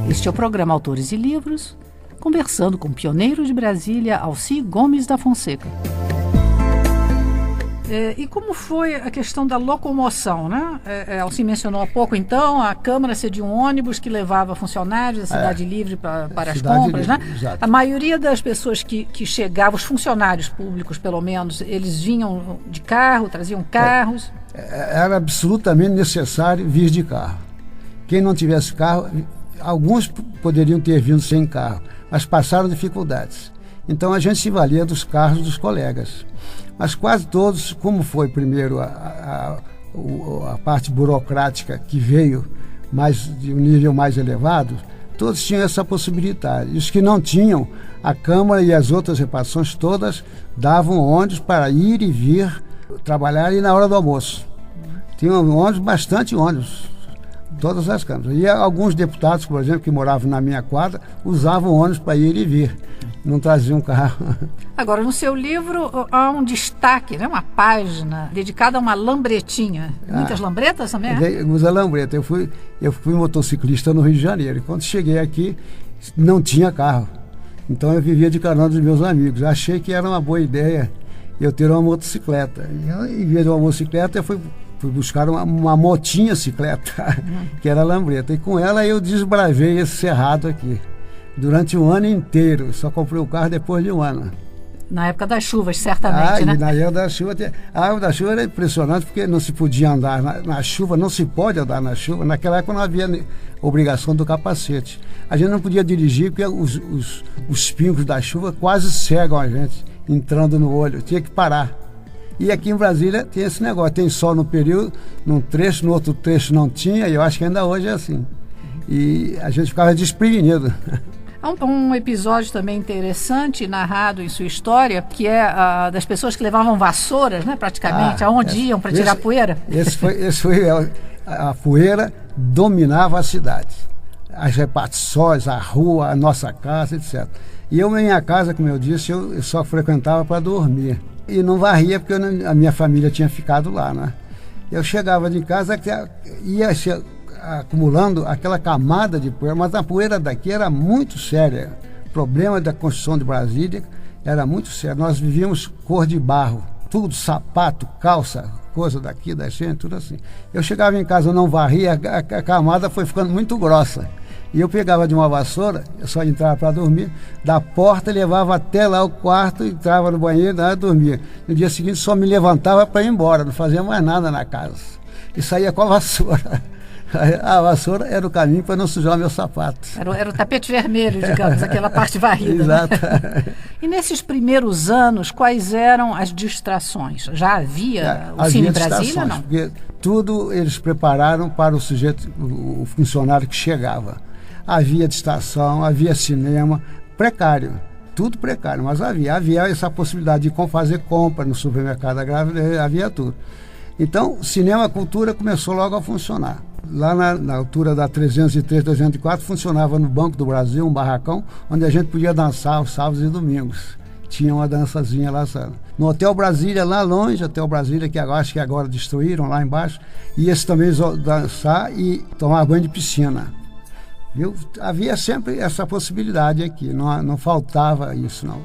Este é o programa Autores e Livros, conversando com o pioneiro de Brasília, Alci Gomes da Fonseca. E como foi a questão da locomoção, né? Alci mencionou há pouco, então, a Câmara cedia um ônibus que levava funcionários da Cidade Livre para as compras, né? Exato. A maioria das pessoas que chegavam, os funcionários públicos, pelo menos, eles vinham de carro, traziam carros. Era absolutamente necessário vir de carro. Quem não tivesse carro, alguns poderiam ter vindo sem carro, mas passaram dificuldades. Então a gente se valia dos carros dos colegas. Mas quase todos, como foi primeiro a parte burocrática que veio de um nível mais elevado, todos tinham essa possibilidade. E os que não tinham, a Câmara e as outras repartições todas davam ônibus para ir e vir trabalhar e na hora do almoço. Tinha ônibus, bastante ônibus, todas as câmaras. E alguns deputados, por exemplo, que moravam na minha quadra, usavam ônibus para ir e vir. Não traziam carro. Agora, no seu livro há um destaque, né? Uma página dedicada a uma lambretinha. Muitas lambretas também? Usa lambreta. Eu fui motociclista no Rio de Janeiro. E quando cheguei aqui, não tinha carro. Então eu vivia de carona dos meus amigos. Achei que era uma boa ideia eu ter uma motocicleta. E, em vez de uma motocicleta, eu fui buscar uma motinha cicleta, que era a lambreta. E com ela eu desbravei esse cerrado aqui. Durante um ano inteiro. Só comprei o carro depois de um ano. Na época das chuvas, certamente, né? Na época da chuva. A água da chuva era impressionante, porque não se podia andar na chuva, não se pode andar na chuva. Naquela época não havia obrigação do capacete. A gente não podia dirigir, porque os pingos da chuva quase cegam a gente, entrando no olho. Tinha que parar. E aqui em Brasília tem esse negócio. Tem sol no período, num trecho, no outro trecho não tinha, e eu acho que ainda hoje é assim. E a gente ficava desprevenido. Há um episódio também interessante, narrado em sua história, que é das pessoas que levavam vassouras, né, praticamente, aonde iam para tirar poeira. A poeira dominava a cidade. As repartições, a rua, a nossa casa, etc. E minha casa, como eu disse, eu só frequentava para dormir. E não varria, porque a minha família tinha ficado lá, né? Eu chegava de casa, ia acumulando aquela camada de poeira, mas a poeira daqui era muito séria. O problema da construção de Brasília era muito sério. Nós vivíamos cor de barro, tudo, sapato, calça, coisa daqui, da gente, tudo assim. Eu chegava em casa, eu não varria, a camada foi ficando muito grossa. E eu pegava de uma vassoura, eu só entrava para dormir, da porta levava até lá o quarto, entrava no banheiro e dormia. No dia seguinte só me levantava para ir embora, não fazia mais nada na casa. E saía com a vassoura. A vassoura era o caminho para não sujar meu sapato. Era o tapete vermelho, digamos, aquela parte varrida. Exato. Né? E nesses primeiros anos, quais eram as distrações? Já havia o Cine Brasília, não? Porque tudo eles prepararam para o sujeito, o funcionário que chegava. Havia distração, havia cinema, precário. Tudo precário, mas havia essa possibilidade de fazer compra no supermercado da Grávida, havia tudo. Então, cinema, cultura começou logo a funcionar. Lá na altura da 303, 304, funcionava no Banco do Brasil, um barracão, onde a gente podia dançar os sábados e domingos. Tinha uma dançazinha lá. No Hotel Brasília, lá longe, Hotel Brasília, que acho que agora destruíram, lá embaixo, ia-se também dançar e tomar banho de piscina. Viu? Havia sempre essa possibilidade aqui, não faltava isso, não.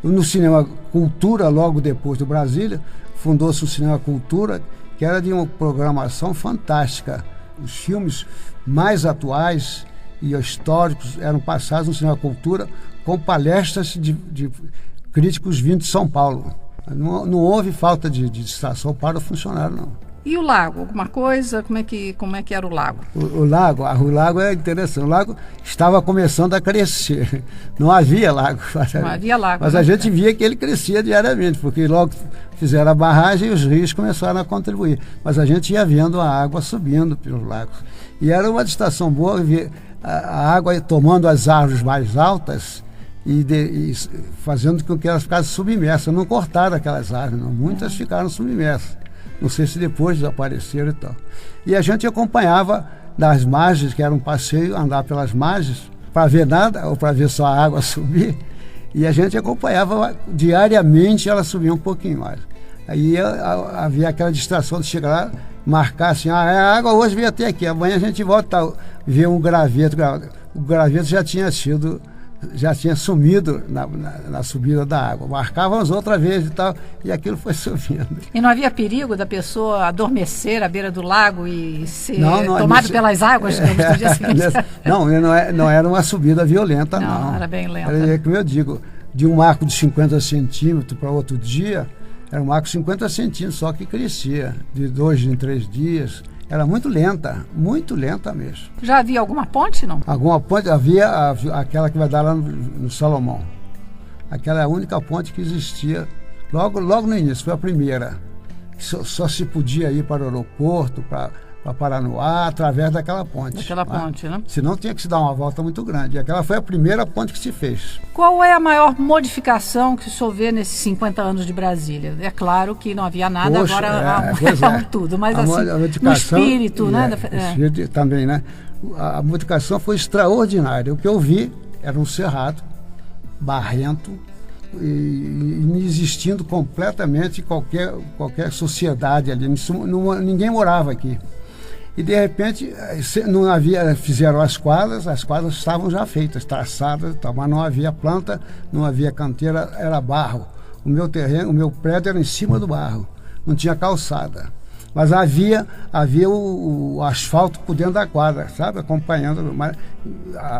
No Cinema Cultura, logo depois do Brasília, fundou-se o Cinema Cultura, que era de uma programação fantástica. Os filmes mais atuais e históricos eram passados no Cinema Cultura com palestras de críticos vindos de São Paulo. Não houve falta de distração para o funcionário, não. E o lago? Alguma coisa? Como é que era o lago? O lago é interessante. O lago estava começando a crescer. Não havia lago. Não havia lago. Mas a gente via que ele crescia diariamente, porque logo fizeram a barragem e os rios começaram a contribuir. Mas a gente ia vendo a água subindo pelos lagos. E era uma distração boa ver a água tomando as árvores mais altas e fazendo com que elas ficassem submersas. Não cortaram aquelas árvores, não. Muitas ficaram submersas. Não sei se depois desapareceram e tal. E a gente acompanhava das margens, que era um passeio, andar pelas margens, para ver nada, ou para ver só a água subir. E a gente acompanhava diariamente, ela subia um pouquinho mais. Aí havia aquela distração de chegar lá, marcar assim, a água hoje veio até aqui, amanhã a gente volta a ver um graveto. O graveto já tinha sumido na subida da água. Marcávamos outra vez e tal, e aquilo foi subindo. E não havia perigo da pessoa adormecer à beira do lago e ser tomado pelas águas no dia seguinte? Não era uma subida violenta, não. Não, era bem lenta. Era, como eu digo, de um marco de 50 centímetros para outro dia, era um marco de 50 centímetros, só que crescia. De 2 em 3 dias. Era muito lenta mesmo. Já havia alguma ponte, não? Alguma ponte, havia aquela que vai dar lá no Salomão. Aquela é a única ponte que existia logo no início, foi a primeira. Só se podia ir para o aeroporto, para Paranoá, através daquela ponte. Daquela ponte, né? Senão tinha que se dar uma volta muito grande. E aquela foi a primeira ponte que se fez. Qual é a maior modificação que o senhor vê nesses 50 anos de Brasília? É claro que não havia nada, agora há tudo, mas no espírito, né? Espírito também, né? A modificação foi extraordinária. O que eu vi era um cerrado, barrento, e inexistindo completamente qualquer sociedade ali. Ninguém morava aqui. E de repente fizeram as quadras estavam já feitas, traçadas, mas não havia planta, não havia canteira, era barro. O meu prédio era em cima do barro, não tinha calçada. Mas havia o asfalto por dentro da quadra, sabe? Acompanhando, mas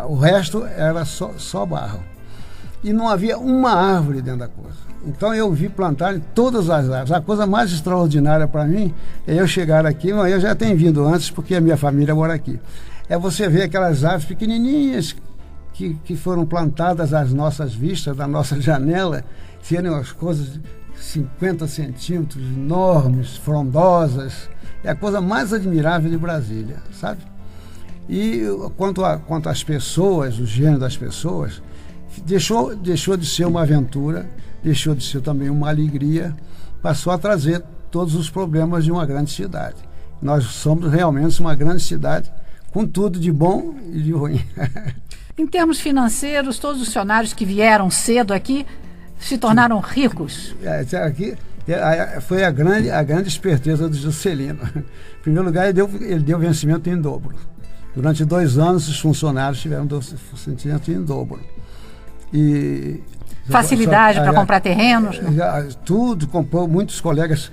o resto era só barro. E não havia uma árvore dentro da coisa. Então eu vi plantar em todas as árvores. A coisa mais extraordinária para mim é eu chegar aqui, mas eu já tenho vindo antes porque a minha família mora aqui. É você ver aquelas árvores pequenininhas que foram plantadas às nossas vistas, da nossa janela, serem umas coisas de 50 centímetros, enormes, frondosas. É a coisa mais admirável de Brasília, sabe? E quanto às pessoas, o gênero das pessoas, deixou de ser uma aventura, deixou de ser também uma alegria, passou a trazer todos os problemas de uma grande cidade. Nós somos realmente uma grande cidade, com tudo de bom e de ruim. Em termos financeiros, todos os funcionários que vieram cedo aqui se tornaram ricos. Aqui foi a grande esperteza do Juscelino. Em primeiro lugar, ele deu vencimento em dobro. Durante 2 anos, os funcionários tiveram vencimento em dobro. Facilidade para comprar terrenos? Tudo, comprou. Muitos colegas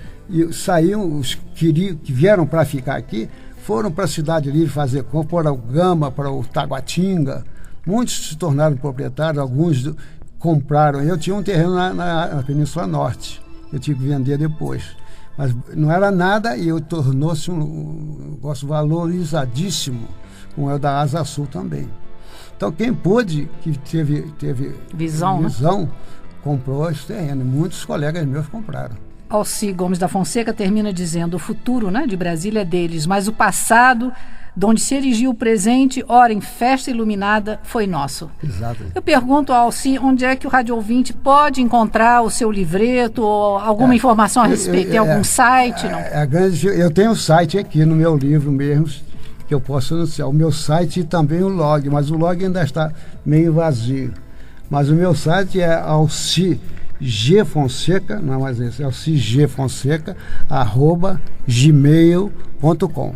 saíram, os que vieram para ficar aqui, foram para a Cidade Livre fazer compra, para o Gama, para o Taguatinga. Muitos se tornaram proprietários, alguns compraram. Eu tinha um terreno na Península Norte, eu tive que vender depois. Mas não era nada e tornou-se um negócio valorizadíssimo, como é o da Asa Sul também. Então, quem pôde, que teve visão, comprou esse terreno. Muitos colegas meus compraram. Alci Gomes da Fonseca termina dizendo: o futuro, né, de Brasília é deles, mas o passado, de onde se erigiu o presente, ora em festa iluminada, foi nosso. Exato. Eu pergunto ao Alci onde é que o Rádio Ouvinte pode encontrar o seu livreto ou alguma informação a respeito. Tem algum site? Não? Eu tenho um site aqui no meu livro mesmo, que eu posso anunciar. O meu site e também o log, mas o log ainda está meio vazio. Mas o meu site é Alci G. Fonseca, não é mais esse, é alcigfonseca@gmail.com.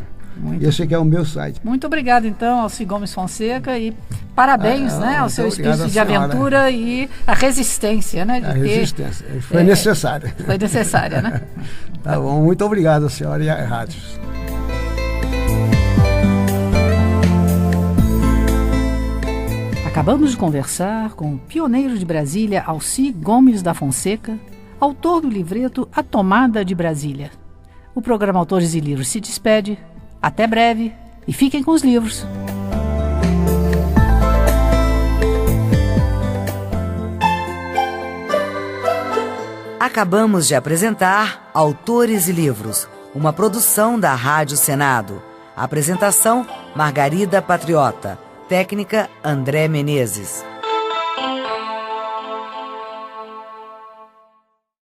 Esse aqui é o meu site. Muito obrigado, então, Alci Gomes Fonseca, e parabéns, ao seu espírito de aventura e a resistência, né? Resistência. Foi necessária. Foi necessária, né? Tá bom, muito obrigado, senhora, e a rádios. Acabamos de conversar com o pioneiro de Brasília, Alci Gomes da Fonseca, autor do livreto A Tomada de Brasília. O programa Autores e Livros se despede. Até breve e fiquem com os livros. Acabamos de apresentar Autores e Livros, uma produção da Rádio Senado. Apresentação: Margarida Patriota. Técnica: André Menezes.